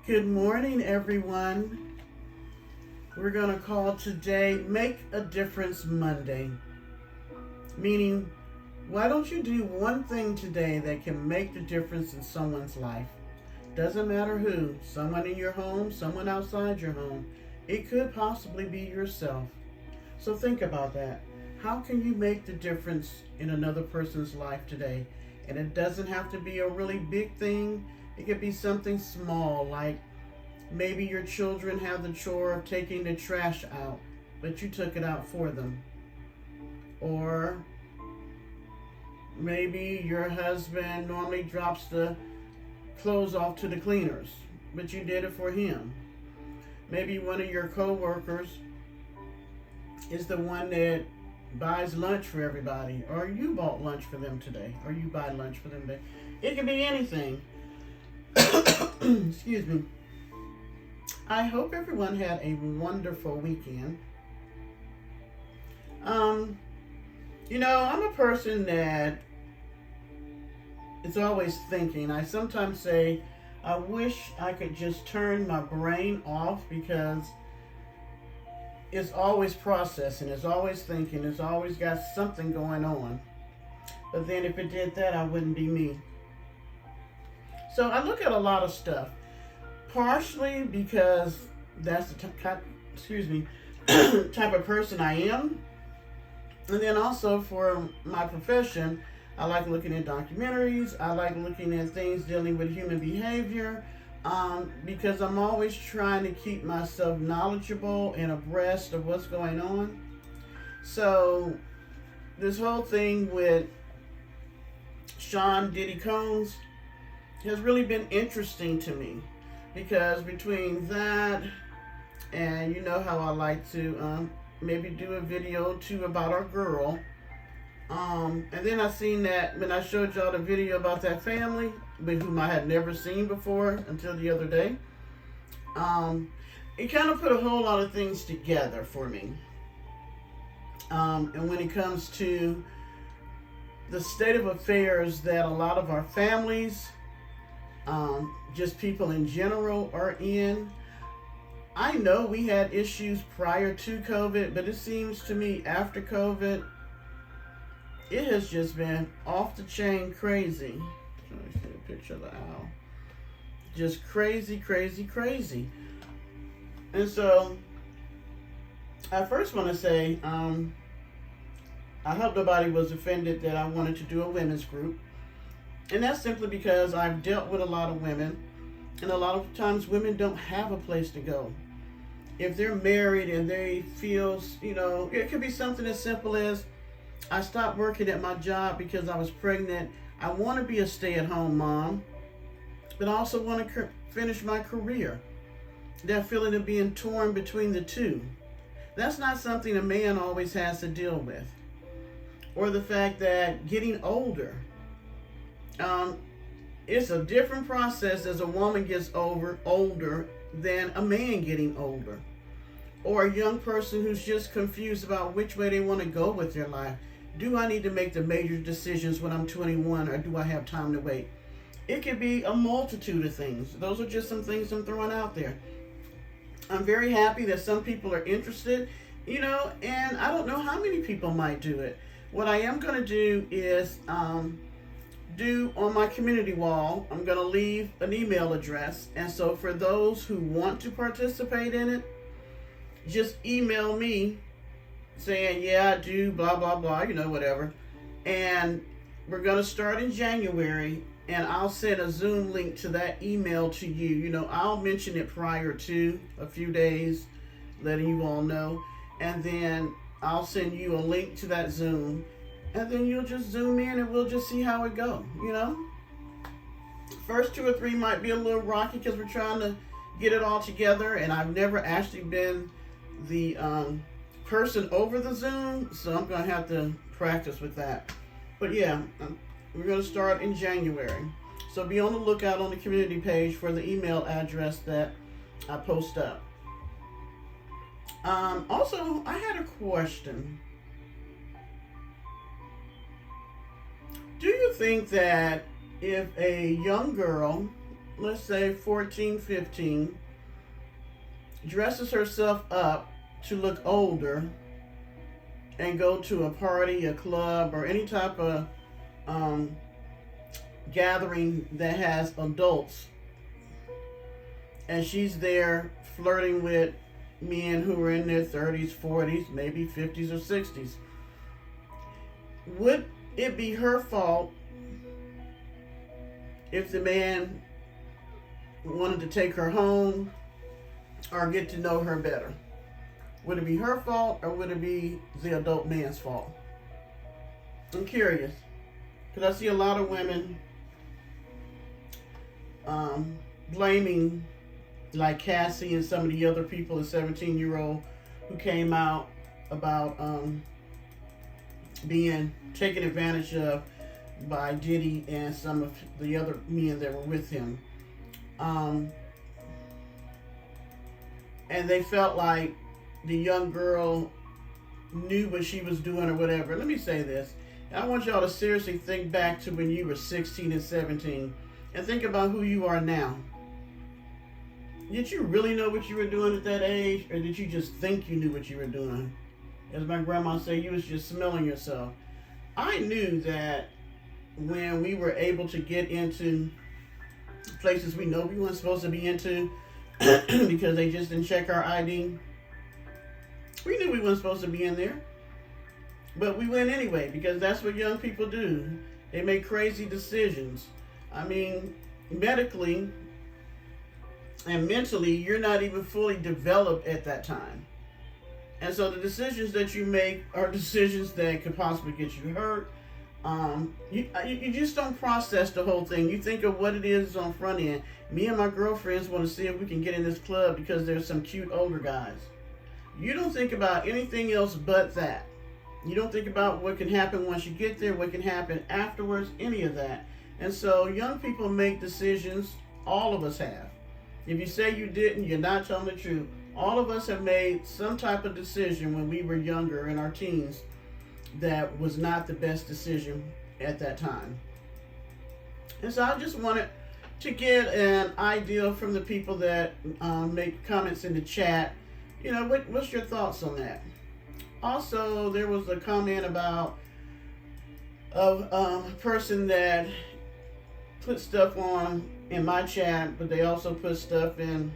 Good morning, everyone. We're going to call today Make a Difference Monday. Meaning, why don't you do one thing today that can make the difference in someone's life? Doesn't matter who, someone in your home, someone outside your home. It could possibly be yourself. So think about that. How can you make the difference in another person's life today? And it doesn't have to be a really big thing. It could be something small, like maybe your children have the chore of taking the trash out, but you took it out for them. Or maybe your husband normally drops the clothes off to the cleaners, but you did it for him. Maybe one of your co-workers is the one that buys lunch for everybody, or you bought lunch for them today, or you buy lunch for them today. It can be anything. Excuse me. I hope everyone had a wonderful weekend. I'm a person that is always thinking. I sometimes say, I wish I could just turn my brain off because it's always processing, it's always thinking, it's always got something going on. But then if it did that, I wouldn't be me. So I look at a lot of stuff, partially because that's the type of person I am. And then also for my profession, I like looking at documentaries. I like looking at things dealing with human behavior because I'm always trying to keep myself knowledgeable and abreast of what's going on. So this whole thing with Sean Diddy Combs has really been interesting to me because between that and you know how I like to maybe do a video too about our girl. And then I seen that when I showed y'all the video about that family, with whom I had never seen before until the other day. It kind of put a whole lot of things together for me. And when it comes to the state of affairs that a lot of our families, just people in general are in, I know we had issues prior to COVID, but it seems to me after COVID, it has just been off the chain crazy. Let me see a picture of the owl. Just crazy, crazy, crazy. And so, I first want to say, I hope nobody was offended that I wanted to do a women's group. And that's simply because I've dealt with a lot of women, and a lot of times women don't have a place to go. If they're married and they feel, it could be something as simple as, I stopped working at my job because I was pregnant. I want to be a stay-at-home mom, but I also want to finish my career. That feeling of being torn between the two. That's not something a man always has to deal with. Or the fact that getting older, it's a different process as a woman gets older than a man getting older. Or a young person who's just confused about which way they want to go with their life. Do I need to make the major decisions when I'm 21, or do I have time to wait? It could be a multitude of things. Those are just some things I'm throwing out there. I'm very happy that some people are interested, and I don't know how many people might do it. What I am going to do is do on my community wall, I'm going to leave an email address. And so for those who want to participate in it, just email me saying, yeah, I do, blah, blah, blah, whatever. And we're going to start in January, and I'll send a Zoom link to that email to you. I'll mention it prior to a few days, letting you all know. And then I'll send you a link to that Zoom. And then you'll just Zoom in and we'll just see how it goes, First 2 or 3 might be a little rocky because we're trying to get it all together. And I've never actually been the person over the Zoom, so I'm going to have to practice with that. But yeah, we're going to start in January. So be on the lookout on the community page for the email address that I post up. Also, I had a question. Do you think that if a young girl let's say 14, 15, dresses herself up to look older and go to a party, a club, or any type of gathering that has adults, and she's there flirting with men who are in their 30s, 40s, maybe 50s or 60s. Would it be her fault if the man wanted to take her home or get to know her better? Would it be her fault or would it be the adult man's fault? I'm curious, because I see a lot of women blaming, like Cassie and some of the other people, the 17-year-old who came out about being taken advantage of by Diddy and some of the other men that were with him. And they felt like the young girl knew what she was doing or whatever. Let me say this. I want y'all to seriously think back to when you were 16 and 17 and think about who you are now. Did you really know what you were doing at that age, or did you just think you knew what you were doing? As my grandma said, you was just smelling yourself. I knew that when we were able to get into places we know we weren't supposed to be into because they just didn't check our ID. We knew we weren't supposed to be in there. But we went anyway, because that's what young people do. They make crazy decisions. I mean, medically and mentally, you're not even fully developed at that time. And so the decisions that you make are decisions that could possibly get you hurt. You just don't process the whole thing. You think of what it is on front end. Me and my girlfriends want to see if we can get in this club because there's some cute older guys. You don't think about anything else but that. You don't think about what can happen once you get there, what can happen afterwards, any of that. And so young people make decisions. All of us have. If you say you didn't, you're not telling the truth. All of us have made some type of decision when we were younger in our teens that was not the best decision at that time. And so I just wanted to get an idea from the people that make comments in the chat. You know, what's your thoughts on that? Also, there was a comment about a person that put stuff on in my chat, but they also put stuff in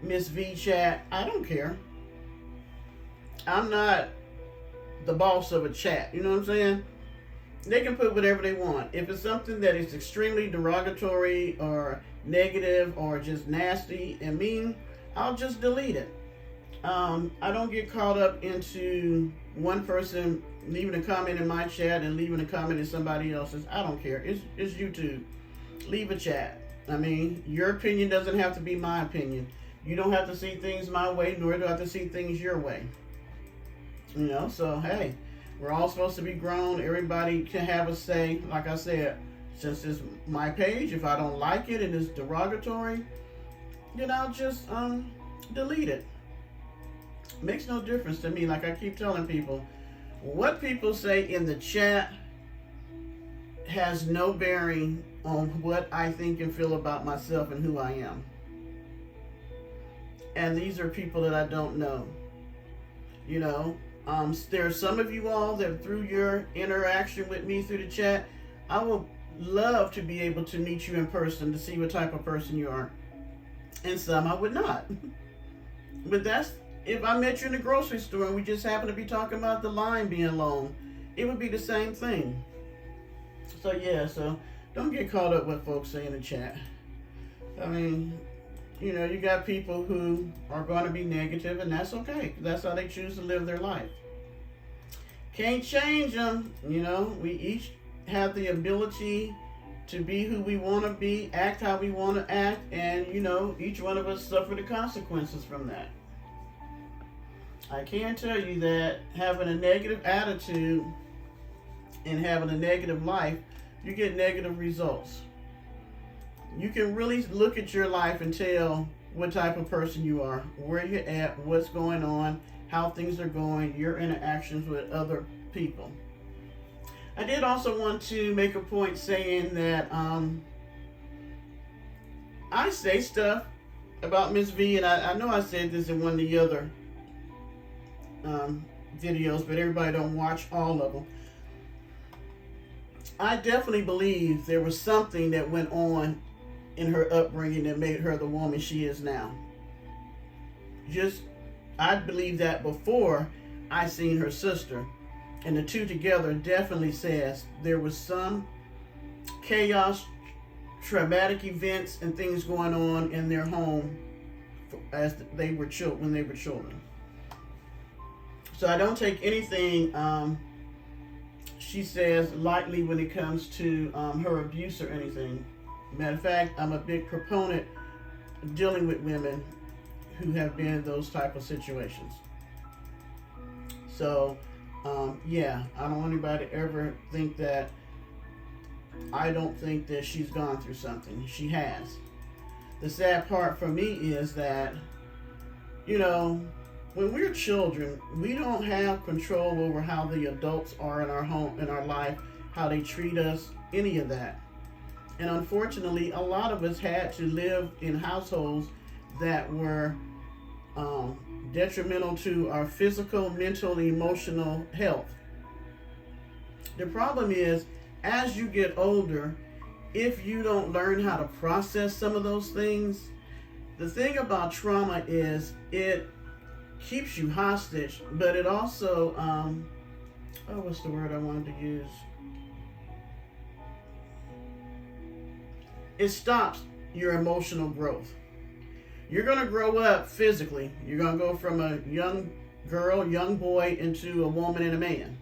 Miss V chat. I don't care. I'm not the boss of a chat. You know what I'm saying? They can put whatever they want. If it's something that is extremely derogatory or negative or just nasty and mean, I'll just delete it. I don't get caught up into one person leaving a comment in my chat and leaving a comment in somebody else's. I don't care. It's YouTube. Leave a chat. I mean, your opinion doesn't have to be my opinion. You don't have to see things my way, nor do I have to see things your way. You know, so hey, we're all supposed to be grown. Everybody can have a say. Like I said, since it's my page, if I don't like it and it's derogatory, then I'll just delete it. Makes no difference to me. Like I keep telling people, what people say in the chat has no bearing on what I think and feel about myself and who I am. And these are people that I don't know. You know, there are some of you all that through your interaction with me through the chat, I would love to be able to meet you in person to see what type of person you are. And some I would not. But that's, if I met you in the grocery store and we just happen to be talking about the line being long, it would be the same thing. So yeah, so don't get caught up with folks say in the chat. I mean, you know, you got people who are going to be negative, and that's okay. That's how they choose to live their life. Can't change them. You know, we each have the ability to be who we want to be, act how we want to act, and, you know, each one of us suffer the consequences from that. I can tell you that having a negative attitude and having a negative life, you get negative results. You can really look at your life and tell what type of person you are, where you're at, what's going on, how things are going, your interactions with other people. I did also want to make a point saying that I say stuff about Miss V, and I know I said this in one of the other videos, but everybody don't watch all of them. I definitely believe there was something that went on in her upbringing that made her the woman she is now. I believe that before I seen her sister, and the two together definitely says there was some chaos, traumatic events, and things going on in their home as they were when they were children. So I don't take anything she says lightly when it comes to her abuse or anything. Matter of fact, I'm a big proponent of dealing with women who have been in those type of situations. So, yeah, I don't want anybody to ever think that I don't think that she's gone through something. She has. The sad part for me is that, you know, when we're children, we don't have control over how the adults are in our home, in our life, how they treat us, any of that. And unfortunately, a lot of us had to live in households that were detrimental to our physical, mental, and emotional health. The problem is, as you get older, if you don't learn how to process some of those things, the thing about trauma is it keeps you hostage, but it also, what's the word I wanted to use? It stops your emotional growth. You're going to grow up physically. You're going to go from a young girl, young boy, into a woman and a man.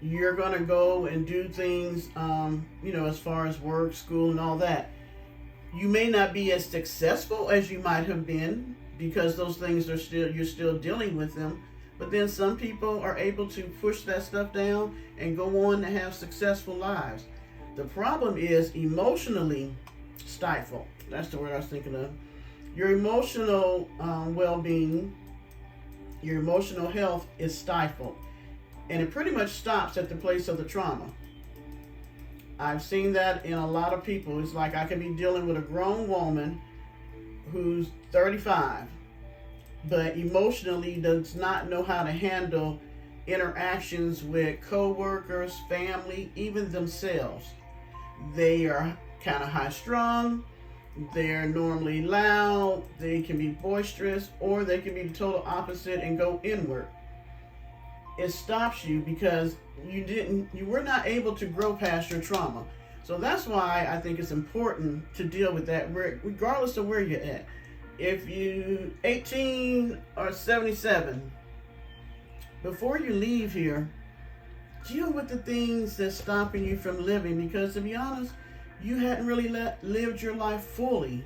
You're going to go and do things, as far as work, school, and all that. You may not be as successful as you might have been because those things you're still dealing with them. But then some people are able to push that stuff down and go on to have successful lives. The problem is emotionally stifled. That's the word I was thinking of. Your emotional well-being, your emotional health is stifled. And it pretty much stops at the place of the trauma. I've seen that in a lot of people. It's like I can be dealing with a grown woman who's 35, but emotionally does not know how to handle interactions with co-workers, family, even themselves. They are kind of high-strung. They're normally loud. They can be boisterous, or they can be the total opposite and go inward. It stops you because you were not able to grow past your trauma. So that's why I think it's important to deal with that regardless of where you're at. If you 18 or 77, before you leave here, deal with the things that's stopping you from living, because to be honest, you hadn't really lived your life fully.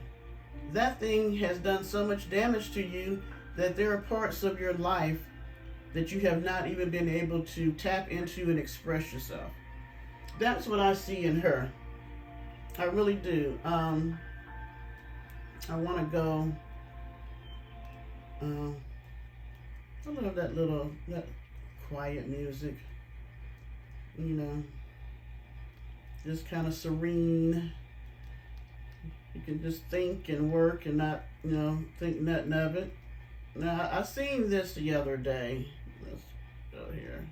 That thing has done so much damage to you that there are parts of your life that you have not even been able to tap into and express yourself. That's what I see in her. I really do. I want to go. I love that quiet music. Just kind of serene. You can just think and work and not, think nothing of it. Now, I seen this the other day. Let's go here.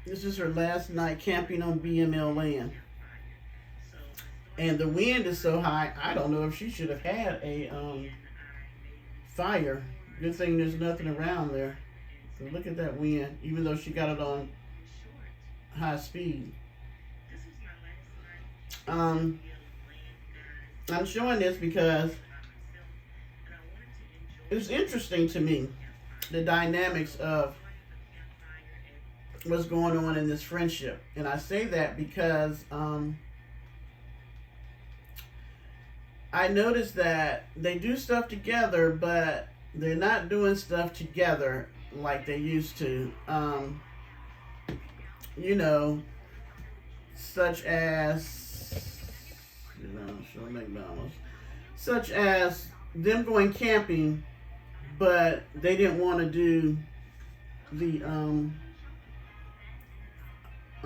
This is her last night camping on BML land. And the wind is so high, I don't know if she should have had a fire. Good thing there's nothing around there. So look at that wind, even though she got it on high speed. I'm showing this because it's interesting to me, the dynamics of what's going on in this friendship. And I say that because I noticed that they do stuff together, but they're not doing stuff together like they used to. Such as McDonald's, such as them going camping, but they didn't want to do the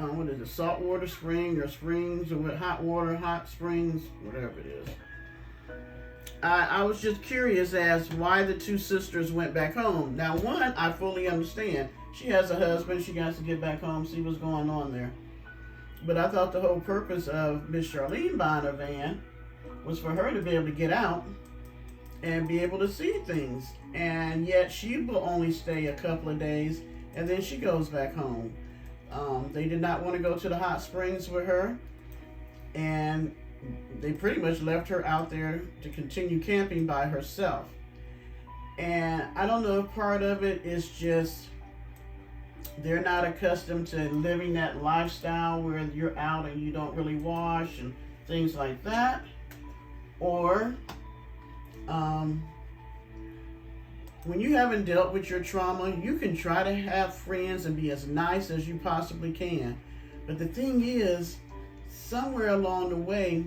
what is it, saltwater spring or springs, or with hot water, hot springs, whatever it is. I was just curious as why the two sisters went back home. Now, one, I fully understand. She has a husband. She got to get back home, see what's going on there. But I thought the whole purpose of Miss Charlene buying a van was for her to be able to get out and be able to see things. And yet she will only stay a couple of days, and then she goes back home. They did not want to go to the hot springs with her, and they pretty much left her out there to continue camping by herself. And I don't know if part of it is just they're not accustomed to living that lifestyle where you're out and you don't really wash and things like that. Or when you haven't dealt with your trauma, you can try to have friends and be as nice as you possibly can. But the thing is, somewhere along the way,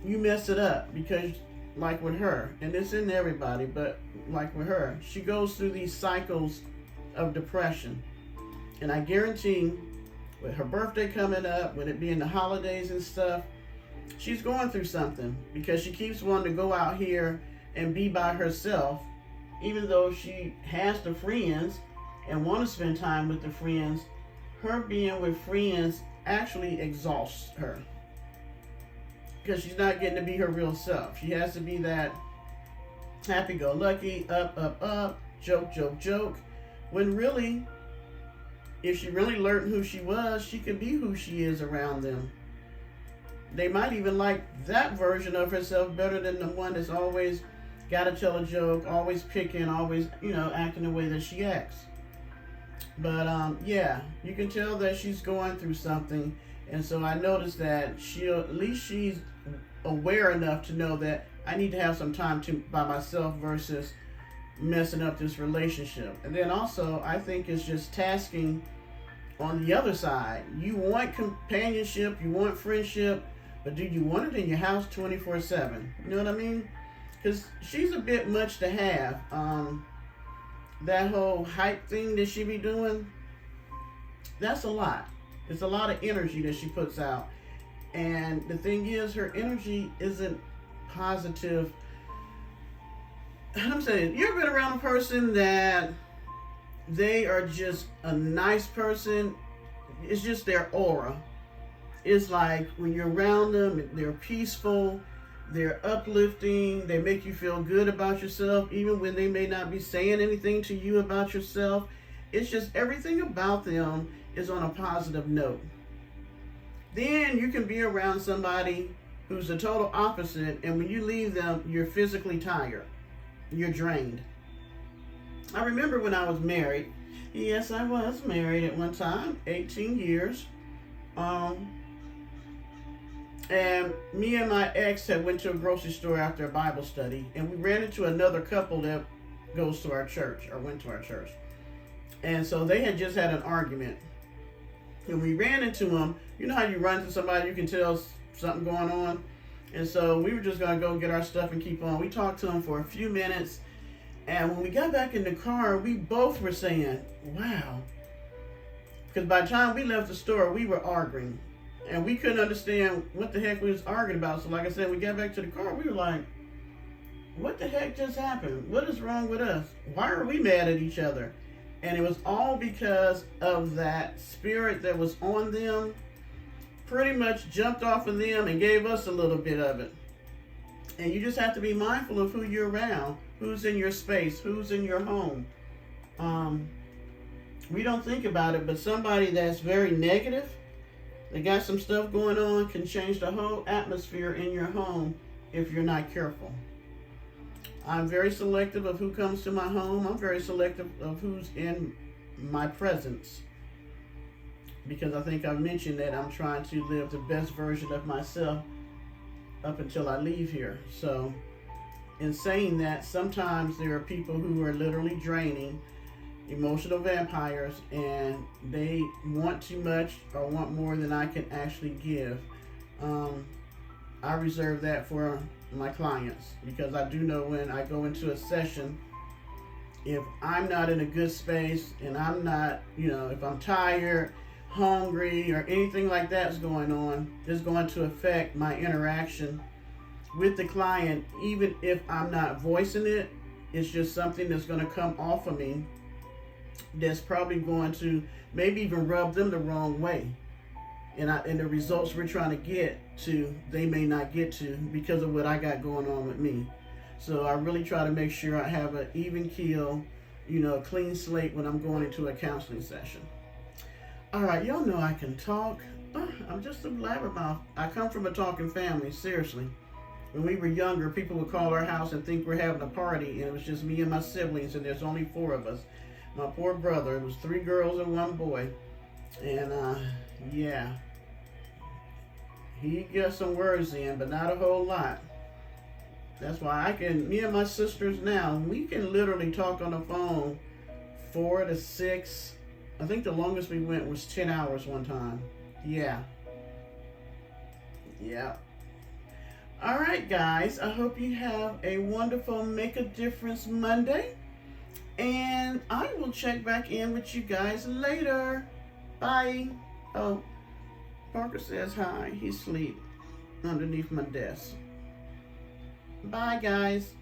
you mess it up because, like with her, and it's in everybody, but like with her, she goes through these cycles of depression. And I guarantee, with her birthday coming up, with it being the holidays and stuff, she's going through something because she keeps wanting to go out here and be by herself, even though she has the friends and want to spend time with the friends. Her being with friends actually exhausts her because she's not getting to be her real self. She has to be that happy-go-lucky, up, joke, when really, if she really learned who she was, she could be who she is around them. They might even like that version of herself better than the one that's always got to tell a joke, always picking, always, acting the way that she acts. But, yeah, you can tell that she's going through something. And so I noticed that at least she's aware enough to know that I need to have some time by myself versus messing up this relationship. And then also, I think it's just tasking on the other side. You want companionship, you want friendship, but do you want it in your house 24/7? You know what I mean? Because she's a bit much to have. That whole hype thing that she be doing, that's a lot. It's a lot of energy that she puts out. And the thing is, her energy isn't positive. I'm saying, you ever been around a person that they are just a nice person? It's just their aura. It's like when you're around them, they're peaceful, they're uplifting, they make you feel good about yourself, even when they may not be saying anything to you about yourself. It's just everything about them is on a positive note. Then you can be around somebody who's the total opposite, and when you leave them, you're physically tired. You're drained. I remember when I was married. Yes, I was married at one time, 18 years. And me and my ex had went to a grocery store after a Bible study, and we ran into another couple that goes to our church, or went to our church. And so they had just had an argument. And we ran into them. You know how you run into somebody, you can tell something going on? And so we were just going to go get our stuff and keep on. We talked to them for a few minutes. And when we got back in the car, we both were saying, wow. Because by the time we left the store, we were arguing. And we couldn't understand what the heck we was arguing about. So like I said, we got back to the car, we were like, what the heck just happened? What is wrong with us? Why are we mad at each other? And it was all because of that spirit that was on them, pretty much jumped off of them and gave us a little bit of it. And you just have to be mindful of who you're around, who's in your space, who's in your home. We don't think about it, but somebody that's very negative, they got some stuff going on, can change the whole atmosphere in your home if you're not careful. I'm very selective of who comes to my home. I'm very selective of who's in my presence, because I think I've mentioned that I'm trying to live the best version of myself up until I leave here. So in saying that, sometimes there are people who are literally draining, emotional vampires, and they want too much or want more than I can actually give. I reserve that for my clients, because I do know when I go into a session, if I'm not in a good space and I'm not, if I'm tired, hungry or anything like that's going on is going to affect my interaction with the client. Even if I'm not voicing it, it's just something that's going to come off of me that's probably going to maybe even rub them the wrong way. And the results we're trying to get to, they may not get to because of what I got going on with me. So I really try to make sure I have an even keel, a clean slate when I'm going into a counseling session. All right, y'all know I can talk. I'm just a blabbermouth. I come from a talking family, seriously. When we were younger, people would call our house and think we're having a party, and it was just me and my siblings, and there's only 4 of us. My poor brother, it was 3 girls and 1 boy. And yeah, he got some words in, but not a whole lot. That's why me and my sisters now, we can literally talk on the phone 4 to 6. I think the longest we went was 10 hours one time. Yeah. All right, guys. I hope you have a wonderful Make a Difference Monday. And I will check back in with you guys later. Bye. Oh, Parker says hi. He's asleep underneath my desk. Bye, guys.